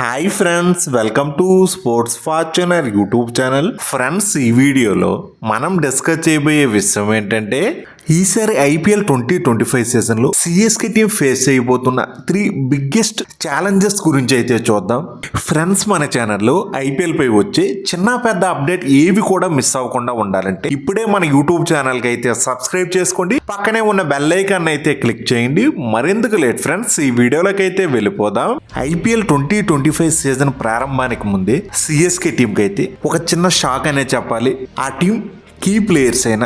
Hi friends, welcome to sports Fortuner YouTube channel. Friends, ఈ వీడియోలో మనం డిస్కస్ చేయబోయే విషయం ఏంటంటే ఈసారి ఐపీఎల్ 2025 సీజన్లో సిఎస్కే టీం ఫేస్ చేయబోతున్న 3 బిగ్గెస్ట్ ఛాలెంజెస్ గురించి అయితే చూద్దాం. ఫ్రెండ్స్, మన ఛానల్లో ఐపీఎల్ పై వచ్చే చిన్న పెద్ద అప్డేట్ ఏవి కూడా మిస్ అవ్వకుండా ఉండాలంటే ఇప్పుడే మన యూట్యూబ్ ఛానల్కి అయితే సబ్స్క్రైబ్ చేసుకోండి, పక్కనే ఉన్న బెల్ ఐకాన్ అయితే క్లిక్ చేయండి. మరెందుకు లేట్ ఫ్రెండ్స్, ఈ వీడియోలోకి అయితే వెళ్ళిపోదాం. ఐపీఎల్ 2025 సీజన్ ప్రారంభానికి ముందే సిఎస్కే టీంకి అయితే ఒక చిన్న షాక్ అనే చెప్పాలి. ఆ టీం కీ ప్లేయర్స్ అయిన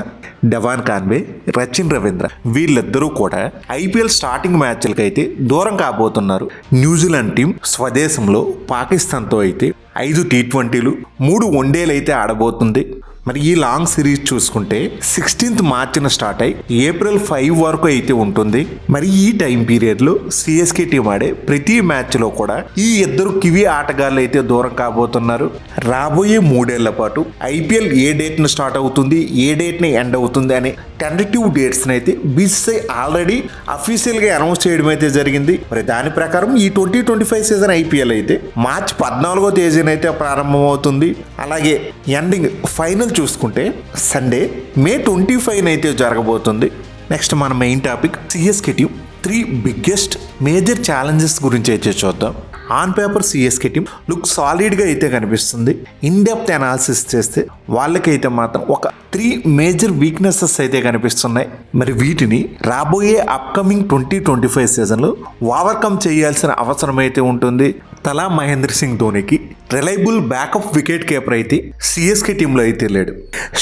డెవాన్ కాన్వే, రచిన్ రవీంద్ర వీళ్ళిద్దరూ కూడా ఐపీఎల్ స్టార్టింగ్ మ్యాచ్లకి అయితే దూరం కాబోతున్నారు. న్యూజిలాండ్ టీం స్వదేశంలో పాకిస్తాన్తో అయితే 5 T20లు 3 వన్డేలు అయితే ఆడబోతుంది. మరి ఈ లాంగ్ సిరీస్ చూసుకుంటే 16th మార్చిన స్టార్ట్ అయ్యి April 5 వరకు అయితే ఉంటుంది. మరి ఈ టైం పీరియడ్లో సిఎస్కే టీం ఆడే ప్రతి మ్యాచ్లో కూడా ఈ ఇద్దరు కివీ ఆటగాళ్ళు అయితే దూరం కాబోతున్నారు. రాబోయే 3 ఏళ్ల పాటు ఐపీఎల్ ఏ డేట్ను స్టార్ట్ అవుతుంది, ఏ డేట్ని ఎండ్ అవుతుంది అనే టెంటేటివ్ డేట్స్ని అయితే బీసీసీఐ ఆల్రెడీ అఫీషియల్గా అనౌన్స్ చేయడం అయితే జరిగింది. మరి దాని ప్రకారం ఈ 2025 సీజన్ ఐపీఎల్ అయితే మార్చి 14వ తేదీన అయితే ప్రారంభమవుతుంది. అలాగే ఎండింగ్ ఫైనల్ చూసుకుంటే సండే May 25 అయితే జరగబోతుంది. నెక్స్ట్ మన main topic CSK team 3 biggest major challenges గురించి అయితే చూద్దాం. On paper CSK team look సాలిడ్గా అయితే కనిపిస్తుంది. ఇన్ డెప్త్ అనాలిసిస్ చేస్తే వాళ్ళకైతే మాత్రం ఒక 3 మేజర్ వీక్నెసెస్ అయితే కనిపిస్తున్నాయి. మరి వీటిని రాబోయే అప్కమింగ్ 2025 సీజన్లో ఓవర్కమ్ చేయాల్సిన అవసరం అయితే ఉంటుంది. తలా మహేంద్ర సింగ్ ధోనికి రిలయబుల్ బ్యాకప్ వికెట్ కీపర్ అయితే సిఎస్కే టీంలో అయితే లేడు.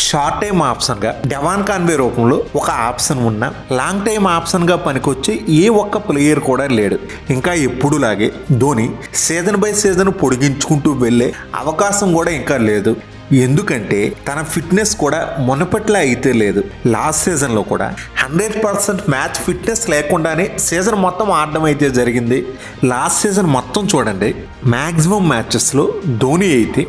షార్ట్ టైం ఆప్షన్గా డెవాన్ కాన్వే రూపంలో ఒక ఆప్షన్ ఉన్న లాంగ్ టైం ఆప్షన్గా పనికొచ్చే ఏ ఒక్క ప్లేయర్ కూడా లేడు. ఇంకా ఎప్పుడులాగే ధోని సీజన్ బై సీజన్ పొడిగించుకుంటూ వెళ్ళే అవకాశం కూడా ఇంకా లేదు. ఎందుకంటే తన ఫిట్నెస్ కూడా మునపట్ల అయితే లేదు. లాస్ట్ సీజన్లో కూడా 100% మ్యాచ్ ఫిట్నెస్ లేకుండానే సీజన్ మొత్తం ఆడడం అయితే జరిగింది. లాస్ట్ సీజన్ మొత్తం చూడండి, మ్యాక్సిమం మ్యాచెస్లో ధోని అయితే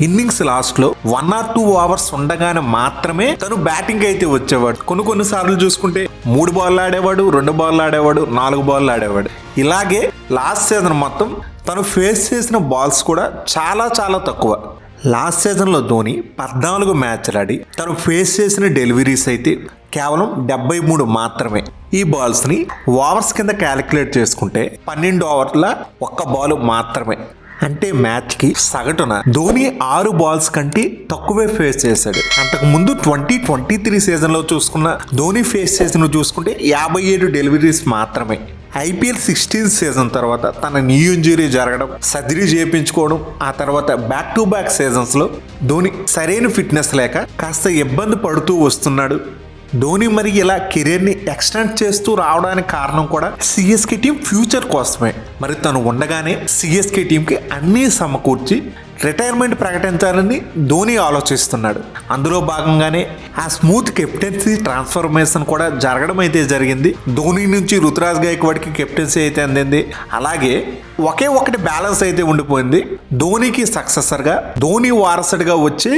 ఇన్నింగ్స్ లాస్ట్లో 1 or 2 అవర్స్ ఉండగానే మాత్రమే తను బ్యాటింగ్ అయితే వచ్చేవాడు. కొన్ని సార్లు చూసుకుంటే 3 బాల్ ఆడేవాడు, 2 బాల్ ఆడేవాడు, 4 బాల్ ఆడేవాడు. ఇలాగే లాస్ట్ సీజన్ మొత్తం తను ఫేస్ చేసిన బాల్స్ కూడా చాలా తక్కువ. లాస్ట్ సీజన్లో ధోని 14 మ్యాచ్లు ఆడి తను ఫేస్ చేసిన డెలివరీస్ అయితే కేవలం 73 మాత్రమే. ఈ బాల్స్ని ఓవర్స్ కింద క్యాలిక్యులేట్ చేసుకుంటే 12 ఓవర్ల 1 బాల్ మాత్రమే. అంటే మ్యాచ్కి సగటున ధోని 6 బాల్స్ కంటే తక్కువే ఫేస్ చేశాడు. అంతకుముందు 2023 సీజన్లో చూసుకున్న ధోని ఫేస్ చేసిన చూసుకుంటే 57 డెలివరీస్ మాత్రమే. ఐపీఎల్ 16 సీజన్ తర్వాత తన నీ ఇంజరీ జరగడం, సర్జరీ చేయించుకోవడం, ఆ తర్వాత బ్యాక్ టు బ్యాక్ సీజన్స్లో ధోని సరైన ఫిట్నెస్ లేక కాస్త ఇబ్బంది పడుతూ వస్తున్నాడు. ధోని మరి ఇలా కెరీర్ని ఎక్స్టెండ్ చేస్తూ రావడానికి కారణం కూడా సిఎస్కే టీం ఫ్యూచర్ కోసమే. మరి తను ఉండగానే సిఎస్కే టీంకి అన్నీ సమకూర్చి రిటైర్మెంట్ ప్రకటించాలని ధోని ఆలోచిస్తున్నాడు. అందులో భాగంగానే ఆ స్మూత్ కెప్టెన్సీ ట్రాన్స్ఫర్మేషన్ కూడా జరగడం అయితే జరిగింది. ధోని నుంచి రుతురాజ్ గైక్వాడ్కి కెప్టెన్సీ అయితే అందింది. అలాగే ఒకే ఒకటి బ్యాలెన్స్ అయితే ఉండిపోయింది. ధోనికి సక్సెసర్గా, ధోని వారసుడిగా వచ్చి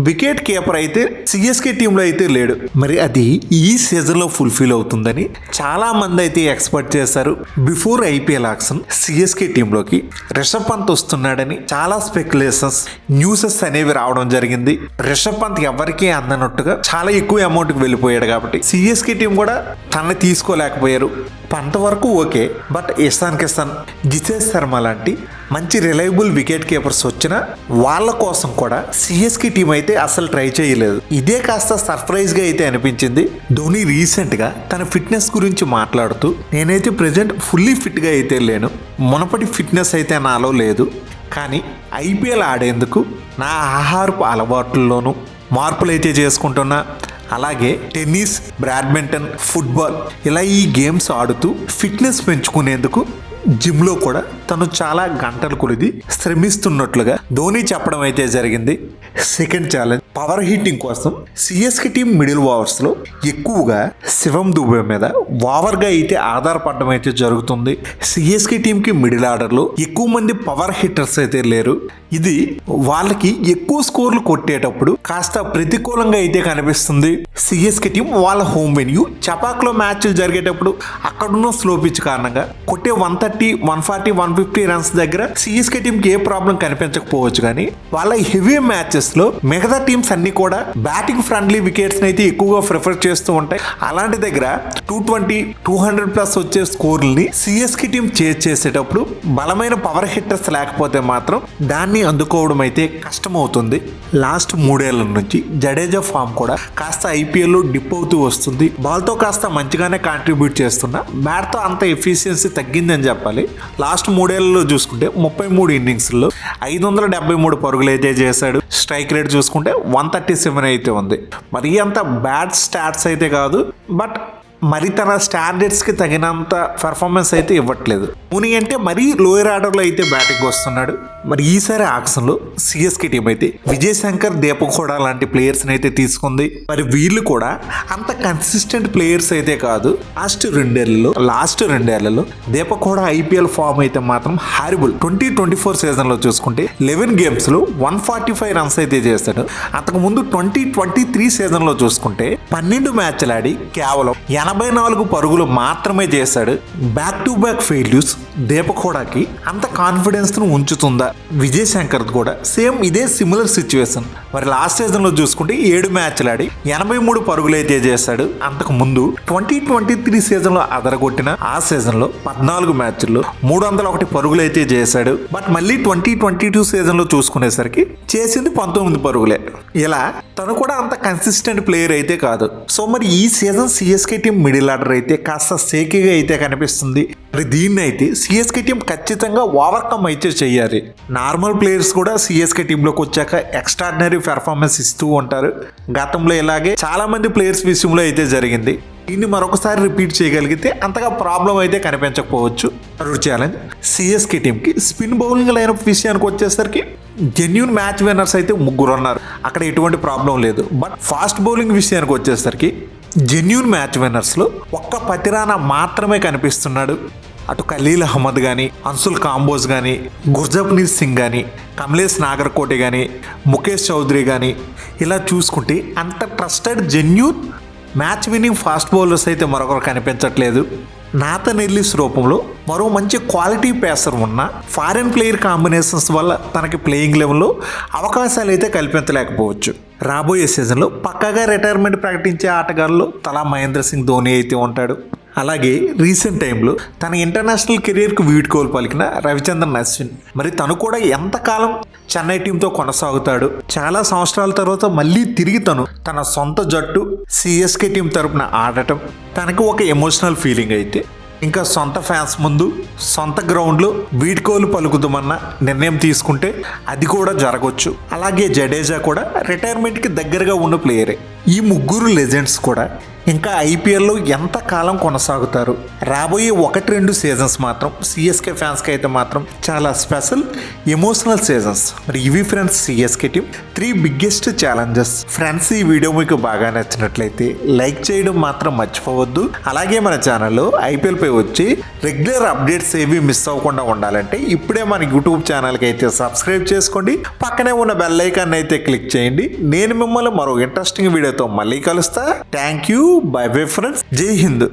వికెట్ కీపర్ అయితే సిఎస్కే టీంలో అయితే లేడు. మరి అది ఈ సీజన్లో ఫుల్ఫిల్ అవుతుందని చాలా మంది అయితే ఎక్స్పెక్ట్ చేశారు. బిఫోర్ ఐపీఎల్ ఆక్షన్ సిఎస్కే టీంలోకి రిషబ్ పంత్ వస్తున్నాడని చాలా స్పెక్యులేషన్స్, న్యూసెస్ అనేవి రావడం జరిగింది. రిషబ్ పంత్ ఎవరికీ అందనట్టుగా చాలా ఎక్కువ అమౌంట్కి వెళ్ళిపోయాడు కాబట్టి సిఎస్కే టీం కూడా తనని తీసుకోలేకపోయారు. పంత వరకు ఓకే, బట్ ఇషాన్ కిషన్, జితేష్ శర్మ లాంటి మంచి రిలయబుల్ వికెట్ కీపర్స్ వచ్చిన వాళ్ళ కోసం కూడా సిఎస్కే టీం అయితే అసలు ట్రై చేయలేదు. ఇదే కాస్త సర్ప్రైజ్గా అయితే అనిపించింది. ధోని రీసెంట్గా తన ఫిట్నెస్ గురించి మాట్లాడుతూ, నేనైతే ప్రజెంట్ ఫుల్లీ ఫిట్గా అయితే లేను, మునపటి ఫిట్నెస్ అయితే నాలో లేదు, కానీ ఐపీఎల్ ఆడేందుకు నా ఆహారపు అలవాట్లలోనూ మార్పులు అయితే చేసుకుంటున్నా. అలాగే టెన్నిస్, బ్యాడ్మింటన్, ఫుట్బాల్ ఇలా ఈ గేమ్స్ ఆడుతూ ఫిట్నెస్ పెంచుకునేందుకు జిమ్లో కూడా తను చాలా గంటలు కొలిది శ్రమిస్తున్నట్లుగా ధోని చెప్పడం అయితే జరిగింది. సెకండ్ ఛాలెంజ్ పవర్ హిట్టింగ్ కోసం సిఎస్కే టీం మిడిల్ ఓవర్స్ లో ఎక్కువగా శివం దుబే మీద ఓవర్గా అయితే ఆధారపడడం అయితే జరుగుతుంది. సిఎస్కే టీం కి మిడిల్ ఆర్డర్ లో ఎక్కువ మంది పవర్ హిట్టర్స్ అయితే లేరు. ఇది వాళ్ళకి ఎక్కువ స్కోర్లు కొట్టేటప్పుడు కాస్త ప్రతికూలంగా అయితే కనిపిస్తుంది. సిఎస్కే టీం వాళ్ళ హోమ్ వెన్యూ చపాక్లో మ్యాచ్లు జరిగేటప్పుడు అక్కడున్న స్లో పిచ్ కారణంగా కొట్టే 130, 140, 150 రన్స్ దగ్గర సిఎస్కే టీం కి ఏ ప్రాబ్లం కనిపించకపోవచ్చు, కానీ వాళ్ళ హెవీ మ్యాచెస్ లో మిగతా టీమ్స్ అన్ని కూడా బ్యాటింగ్ ఫ్రెండ్లీ వికెట్స్ అయితే ఎక్కువగా ప్రిఫర్ చేస్తూ ఉంటాయి. అలాంటి దగ్గర 220, 200+ వచ్చే స్కోర్లని సిఎస్కే టీం చేజ్ చేసేటప్పుడు బలమైన పవర్ హిట్టర్స్ లేకపోతే మాత్రం దాన్ని అందుకోవడం అయితే కష్టమవుతుంది. లాస్ట్ 3 ఏళ్ల నుంచి జడేజా ఫామ్ కూడా కాస్త ఐపీఎల్ లో డిప్ అవుతూ వస్తుంది. బాల్ తో కాస్త మంచిగానే కాంట్రిబ్యూట్ చేస్తున్నా బ్యాట్ తో అంత ఎఫిషియన్సీ తగ్గిందని చెప్పాలి. లాస్ట్ 3 ఏళ్లలో చూసుకుంటే 33 ఇన్నింగ్స్ లో 573 పరుగులు అయితే చేశాడు. స్ట్రైక్ రేట్ చూసుకుంటే 137 అయితే ఉంది. మరి అంత బ్యాడ్ స్టాట్స్ అయితే కాదు, బట్ మరి తన స్టాండర్డ్స్ కి తగినంత పెర్ఫార్మెన్స్ అయితే ఇవ్వట్లేదు. ధోని అంటే మరీ లోయర్ ఆర్డర్ లో అయితే బ్యాటింగ్ వస్తున్నాడు. మరి ఈసారి ఆక్షన్ లో సిఎస్కే టీం అయితే విజయ్ శంకర్, దీపక్ హుడా లాంటి ప్లేయర్స్ అయితే తీసుకుంది. మరి వీళ్ళు కూడా అంత కన్సిస్టెంట్ ప్లేయర్స్ అయితే కాదు. లాస్ట్ రెండేళ్లలో దీపక్ హుడా ఐపీఎల్ ఫామ్ అయితే మాత్రం హారిబుల్. 2024 సీజన్ లో చూసుకుంటే 11 గేమ్స్ లో 145 రన్స్ అయితే చేస్తాడు. అంతకు ముందు 2023 సీజన్ లో చూసుకుంటే 12 మ్యాచ్లు ఆడి కేవలం 84 పరుగులు మాత్రమే చేశాడు. Back to back failures Deepak హుడాకి అంత కాన్ఫిడెన్స్ ను ఉంచుతుందా? విజయ్ శంకర్ కూడా సేమ్ ఇదే సిమిలర్ సిచ్యువేషన్. మరి లాస్ట్ సీజన్ లో చూసుకుంటే 7 మ్యాచ్లు ఆడి 83 పరుగులు అయితే చేశాడు. అంతకు ముందు 2023 సీజన్ లో అదరగొట్టిన ఆ సీజన్ లో 14 మ్యాచ్ల్లో 301 పరుగులు అయితే చేశాడు. బట్ మళ్ళీ 2022 సీజన్ లో చూసుకునేసరికి చేసింది 19 పరుగులే. ఇలా తను కూడా అంత కన్సిస్టెంట్ ప్లేయర్ అయితే కాదు. సో మరి ఈ season CSK team middle order అయితే కాస్త షేకీగా అయితే కనిపిస్తుంది. మరి దీన్ని అయితే సిఎస్కే టీం ఖచ్చితంగా ఓవర్కమ్ అయితే చేయాలి. నార్మల్ ప్లేయర్స్ కూడా సిఎస్కే టీంలోకి వచ్చాక ఎక్స్ట్రాడినరీ పెర్ఫార్మెన్స్ ఇస్తూ ఉంటారు. గతంలో ఇలాగే చాలా మంది ప్లేయర్స్ విషయంలో అయితే జరిగింది. దీన్ని మరొకసారి రిపీట్ చేయగలిగితే అంతగా ప్రాబ్లం అయితే కనిపించకపోవచ్చు. ఛాలెంజ్ సిఎస్కే టీంకి స్పిన్ బౌలింగ్ లైనప్ విషయానికి వచ్చేసరికి జెన్యూన్ మ్యాచ్ విన్నర్స్ అయితే 3 ఉన్నారు. అక్కడ ఎటువంటి ప్రాబ్లం లేదు. బట్ ఫాస్ట్ బౌలింగ్ విషయానికి వచ్చేసరికి జెన్యూన్ మ్యాచ్ విన్నర్స్లో ఒక్క పతిరానా మాత్రమే కనిపిస్తున్నాడు. అటు ఖలీల్ అహ్మద్ కానీ, అన్సుల్ కాంబోజ్ కానీ, గుర్జప్నీత్ సింగ్ కానీ, కమలేష్ నాగర్కోటి కానీ, ముఖేష్ చౌదరి కానీ, ఇలా చూసుకుంటే అంత trusted genuine match winning fast bowlers అయితే మరొకరు కనిపించట్లేదు. నాథన్ ఎల్లిస్ రూపంలో మరో మంచి క్వాలిటీ పేసర్ ఉన్న ఫారిన్ ప్లేయర్ కాంబినేషన్స్ వల్ల తనకి ప్లేయింగ్ లెవెల్లో అవకాశాలు అయితే కల్పించలేకపోవచ్చు. రాబోయే సీజన్లో పక్కాగా రిటైర్మెంట్ ప్రకటించే ఆటగాళ్ళు తలా మహేంద్ర సింగ్ ధోని అయితే ఉంటాడు. అలాగే రీసెంట్ టైంలో తన ఇంటర్నేషనల్ కెరీర్కు వీడ్కోలు పలికిన రవిచంద్రన్ అశ్విన్. మరి తను కూడా ఎంతకాలం చెన్నై టీంతో కొనసాగుతాడు? చాలా సంవత్సరాల తర్వాత మళ్ళీ తిరిగి తన సొంత జట్టు సిఎస్కే టీం తరపున ఆడటం తనకు ఒక ఎమోషనల్ ఫీలింగ్ అయితే ఇంకా సొంత ఫ్యాన్స్ ముందు సొంత గ్రౌండ్లో వీడ్కోలు పలుకుదామన్న నిర్ణయం తీసుకుంటే అది కూడా జరగవచ్చు. అలాగే జడేజా కూడా రిటైర్మెంట్కి దగ్గరగా ఉన్న ప్లేయరే. ఈ 3 లెజెండ్స్ కూడా ఇంకా ఐపీఎల్లో ఎంత కాలం కొనసాగుతారు? రాబోయే 1-2 సీజన్స్ మాత్రం సిఎస్కే ఫ్యాన్స్కి అయితే మాత్రం చాలా స్పెషల్ ఎమోషనల్ సీజన్స్. మరి ఇవి friends CSK team 3 biggest challenges. Friends ఈ వీడియో మీకు బాగా నచ్చినట్లయితే లైక్ చేయడం మాత్రం మర్చిపోవద్దు. అలాగే మన ఛానల్లో ఐపీఎల్ పై వచ్చి రెగ్యులర్ అప్డేట్స్ ఏవి మిస్ అవ్వకుండా ఉండాలంటే ఇప్పుడే మన యూట్యూబ్ ఛానల్కి అయితే సబ్స్క్రైబ్ చేసుకోండి. పక్కనే ఉన్న బెల్ ఐకాన్ అయితే క్లిక్ చేయండి. నేను మిమ్మల్ని మరో ఇంట్రెస్టింగ్ వీడియోతో మళ్ళీ కలుస్తా. Thank you. By bye friends. జై హింద్.